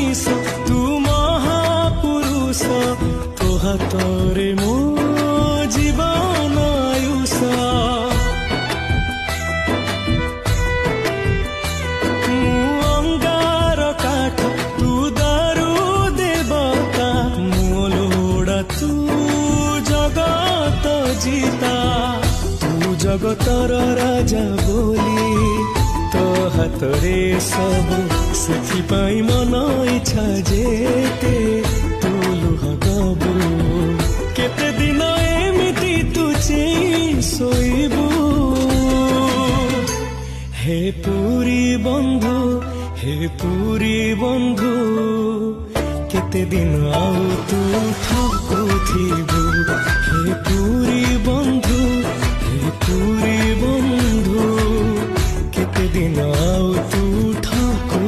ମଣିଷ ତୁ ମହାପୁରୁଷ ତୋ ହାତରେ ମୋ ଜୀବନ ଆୟୁଷ। ମୁଁ ଅଙ୍ଗାର କାଠ ତୁ ଦାରୁ ଦେବତା ମୋ ଲୋଡ଼ା ତୁ ଜଗତ ଜିତା। ତୁ ଜଗତର ରାଜା ବୋଲି तो हाथरे सब से मन इच्छा जेते तू लुह दबु केते दिन एमिति तू शोइबु। हे पुरी बंधु केते दिन आउ तू थकुथिबु।